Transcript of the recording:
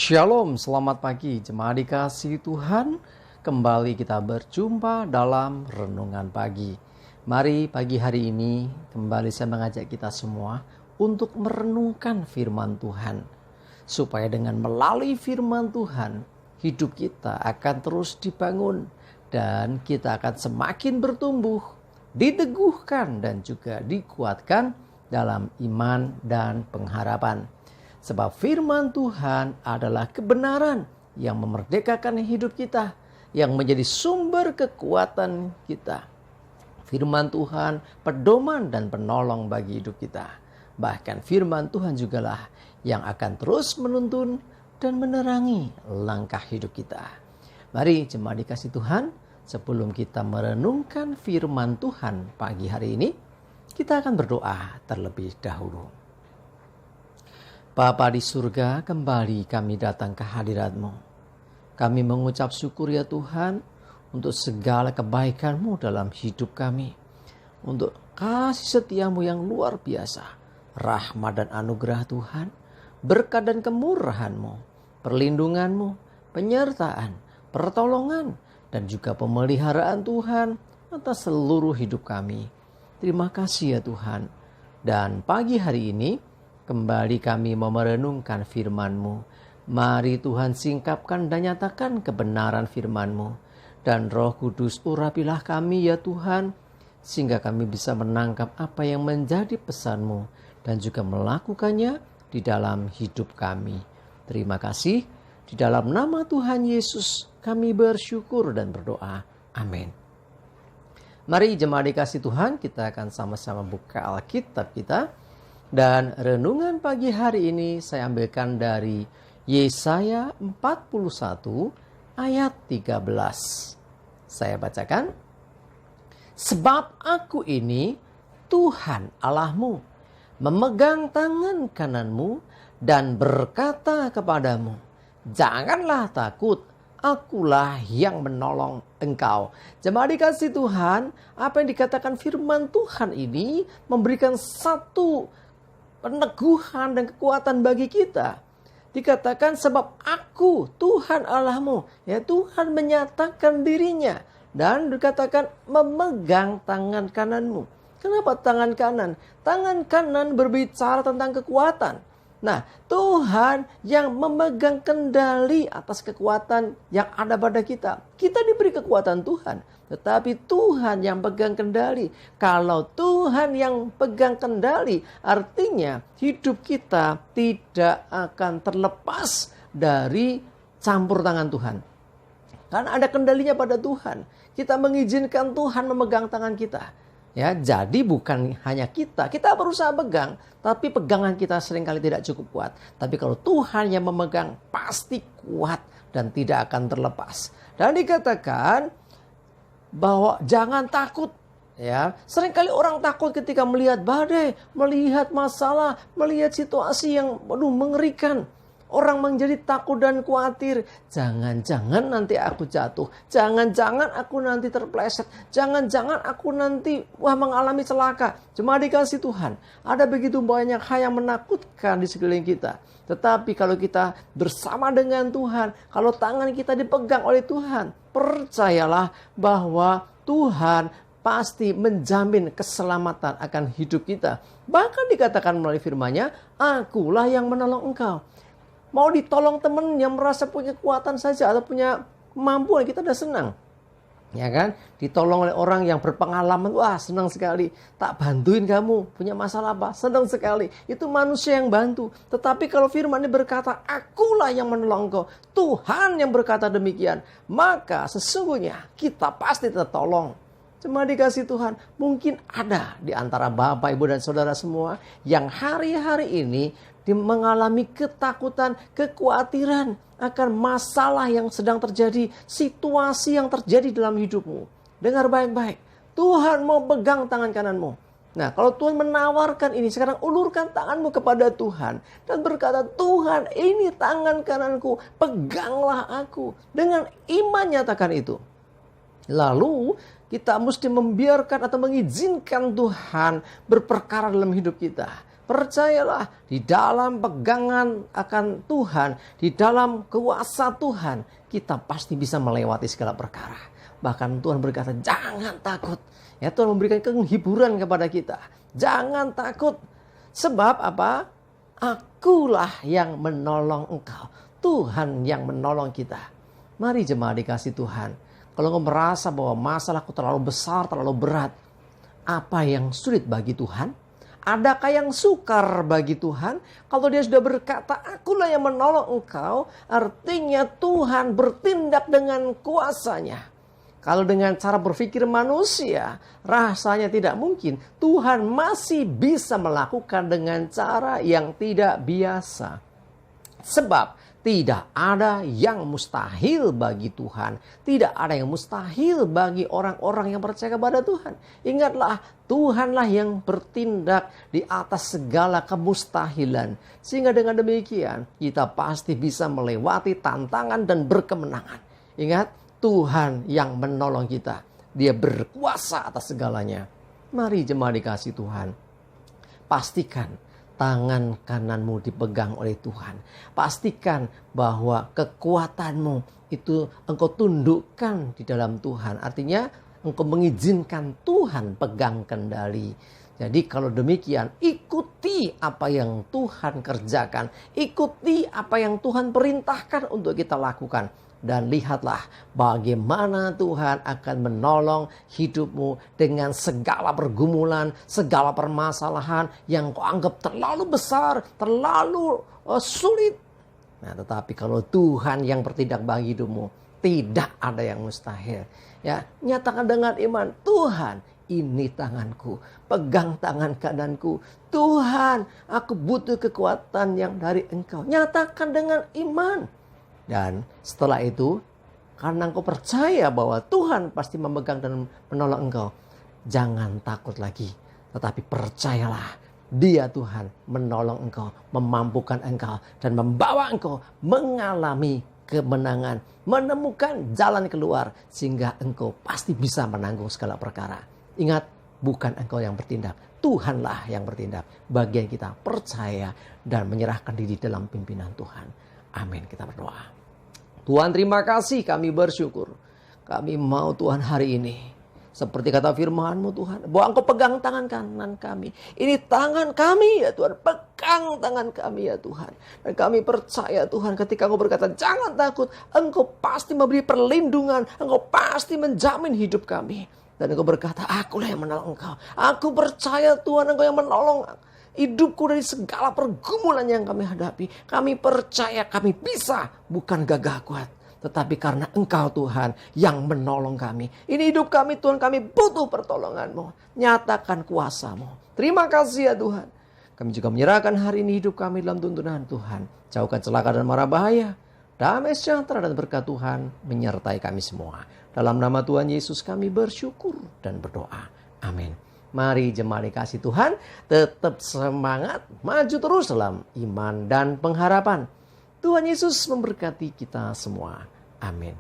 Shalom, selamat pagi jemaat dikasihi Tuhan. Kembali kita berjumpa dalam renungan pagi. Mari pagi hari ini kembali saya mengajak kita semua untuk merenungkan firman Tuhan. Supaya dengan melalui firman Tuhan, hidup kita akan terus dibangun dan kita akan semakin bertumbuh, diteguhkan dan juga dikuatkan dalam iman dan pengharapan. Sebab firman Tuhan adalah kebenaran yang memerdekakan hidup kita, yang menjadi sumber kekuatan kita. Firman Tuhan pedoman dan penolong bagi hidup kita. Bahkan firman Tuhan jugalah yang akan terus menuntun dan menerangi langkah hidup kita. Mari jemaat dikasih Tuhan, sebelum kita merenungkan firman Tuhan pagi hari ini, kita akan berdoa terlebih dahulu. Bapa di surga, kembali kami datang ke hadirat-Mu. Kami mengucap syukur ya Tuhan untuk segala kebaikan-Mu dalam hidup kami. Untuk kasih setia-Mu yang luar biasa. Rahmat dan anugerah Tuhan, berkat dan kemurahan-Mu, perlindungan-Mu, penyertaan, pertolongan, dan juga pemeliharaan Tuhan atas seluruh hidup kami. Terima kasih ya Tuhan. Dan pagi hari ini, kembali kami mau merenungkan firman-Mu. Mari Tuhan singkapkan dan nyatakan kebenaran firman-Mu. Dan Roh Kudus urapilah kami ya Tuhan, sehingga kami bisa menangkap apa yang menjadi pesan-Mu dan juga melakukannya di dalam hidup kami. Terima kasih. Di dalam nama Tuhan Yesus kami bersyukur dan berdoa. Amin. Mari jemaat dikasih Tuhan, kita akan sama-sama buka Alkitab kita. Dan renungan pagi hari ini saya ambilkan dari Yesaya 41 ayat 13. Saya bacakan. Sebab aku ini Tuhan Allahmu, memegang tangan kananmu dan berkata kepadamu, janganlah takut, akulah yang menolong engkau. Jemaat dikasih Tuhan, apa yang dikatakan firman Tuhan ini memberikan satu peneguhan dan kekuatan bagi kita. Dikatakan sebab aku Tuhan Allahmu. Ya, Tuhan menyatakan dirinya. Dan dikatakan memegang tangan kananmu. Kenapa tangan kanan? Tangan kanan berbicara tentang kekuatan. Nah, Tuhan yang memegang kendali atas kekuatan yang ada pada kita. Kita diberi kekuatan Tuhan. Tetapi Tuhan yang pegang kendali. Kalau Tuhan yang pegang kendali, artinya hidup kita tidak akan terlepas dari campur tangan Tuhan. Karena ada kendalinya pada Tuhan. Kita mengizinkan Tuhan memegang tangan kita. Ya, jadi bukan hanya kita berusaha pegang, tapi pegangan kita seringkali tidak cukup kuat. Tapi kalau Tuhan yang memegang, pasti kuat dan tidak akan terlepas. Dan dikatakan bahwa jangan takut. Ya, seringkali orang takut ketika melihat badai, melihat masalah, melihat situasi yang mengerikan. Orang menjadi takut dan khawatir. Jangan-jangan nanti aku jatuh. Jangan-jangan aku nanti terpleset. Jangan-jangan aku nanti mengalami celaka. Cuma dikasih Tuhan. Ada begitu banyak hal yang menakutkan di sekeliling kita. Tetapi kalau kita bersama dengan Tuhan, kalau tangan kita dipegang oleh Tuhan, percayalah bahwa Tuhan pasti menjamin keselamatan akan hidup kita. Bahkan dikatakan melalui firman-Nya, akulah yang menolong engkau. Mau ditolong teman yang merasa punya kekuatan saja atau punya kemampuan, kita udah senang. Ya kan? Ditolong oleh orang yang berpengalaman, wah senang sekali. Tak bantuin kamu, punya masalah apa? Senang sekali. Itu manusia yang bantu. Tetapi kalau firman ini berkata, akulah yang menolong engkau. Tuhan yang berkata demikian. Maka sesungguhnya kita pasti tertolong. Cuma dikasih Tuhan, mungkin ada di antara Bapak, Ibu, dan Saudara semua yang hari-hari ini mengalami ketakutan, kekhawatiran akan masalah yang sedang terjadi, situasi yang terjadi dalam hidupmu. Dengar baik-baik, Tuhan mau pegang tangan kananmu. Nah, kalau Tuhan menawarkan ini, sekarang ulurkan tanganmu kepada Tuhan dan berkata, Tuhan, ini tangan kananku, peganglah aku. Dengan iman nyatakan itu. Lalu kita mesti membiarkan atau mengizinkan Tuhan berperkara dalam hidup kita. Percayalah, di dalam pegangan akan Tuhan, di dalam kuasa Tuhan, kita pasti bisa melewati segala perkara. Bahkan Tuhan berkata, jangan takut. Ya, Tuhan memberikan penghiburan kepada kita. Jangan takut. Sebab apa? Akulah yang menolong engkau. Tuhan yang menolong kita. Mari jemaat dikasih Tuhan. Kalau engkau merasa bahwa masalahku terlalu besar, terlalu berat, apa yang sulit bagi Tuhan? Adakah yang sukar bagi Tuhan? Kalau dia sudah berkata, akulah yang menolong engkau, artinya Tuhan bertindak dengan kuasanya. Kalau dengan cara berpikir manusia, rasanya tidak mungkin. Tuhan masih bisa melakukan dengan cara yang tidak biasa. Sebab tidak ada yang mustahil bagi Tuhan. Tidak ada yang mustahil bagi orang-orang yang percaya kepada Tuhan. Ingatlah, Tuhanlah yang bertindak di atas segala kemustahilan. Sehingga dengan demikian, kita pasti bisa melewati tantangan dan berkemenangan. Ingat, Tuhan yang menolong kita. Dia berkuasa atas segalanya. Mari jemaat dikasih Tuhan. Pastikan tangan kananmu dipegang oleh Tuhan. Pastikan bahwa kekuatanmu itu engkau tundukkan di dalam Tuhan. Artinya engkau mengizinkan Tuhan pegang kendali. Jadi kalau demikian, ikuti apa yang Tuhan kerjakan. Ikuti apa yang Tuhan perintahkan untuk kita lakukan. Dan lihatlah bagaimana Tuhan akan menolong hidupmu dengan segala pergumulan, segala permasalahan yang kau anggap terlalu besar, terlalu sulit. Nah, tetapi kalau Tuhan yang bertindak bagi hidupmu, tidak ada yang mustahil. Ya, nyatakan dengan iman, Tuhan, ini tanganku, pegang tangan kananku. Tuhan, aku butuh kekuatan yang dari Engkau. Nyatakan dengan iman. Dan setelah itu, karena engkau percaya bahwa Tuhan pasti memegang dan menolong engkau, jangan takut lagi. Tetapi percayalah, Dia Tuhan menolong engkau, memampukan engkau, dan membawa engkau mengalami kemenangan, menemukan jalan keluar, sehingga engkau pasti bisa menanggung segala perkara. Ingat, bukan engkau yang bertindak, Tuhanlah yang bertindak. Bagian kita percaya dan menyerahkan diri dalam pimpinan Tuhan. Amin, kita berdoa. Tuhan, terima kasih, kami bersyukur. Kami mau Tuhan hari ini, seperti kata firman-Mu Tuhan, bahwa Engkau pegang tangan kanan kami. Ini tangan kami ya Tuhan, pegang tangan kami ya Tuhan. Dan kami percaya Tuhan, ketika Engkau berkata jangan takut, Engkau pasti memberi perlindungan, Engkau pasti menjamin hidup kami. Dan Engkau berkata, akulah yang menolong Engkau. Aku percaya Tuhan, Engkau yang menolong hidupku dari segala pergumulan yang kami hadapi. Kami percaya kami bisa, bukan gagah kuat, tetapi karena Engkau Tuhan yang menolong kami. Ini hidup kami Tuhan, kami butuh pertolongan-Mu. Nyatakan kuasa-Mu. Terima kasih ya Tuhan. Kami juga menyerahkan hari ini hidup kami dalam tuntunan Tuhan. Jauhkan celaka dan mara bahaya. Damai sejahtera dan berkat Tuhan menyertai kami semua. Dalam nama Tuhan Yesus kami bersyukur dan berdoa. Amin. Mari jemaat dikasih Tuhan, tetap semangat, maju terus dalam iman dan pengharapan. Tuhan Yesus memberkati kita semua. Amin.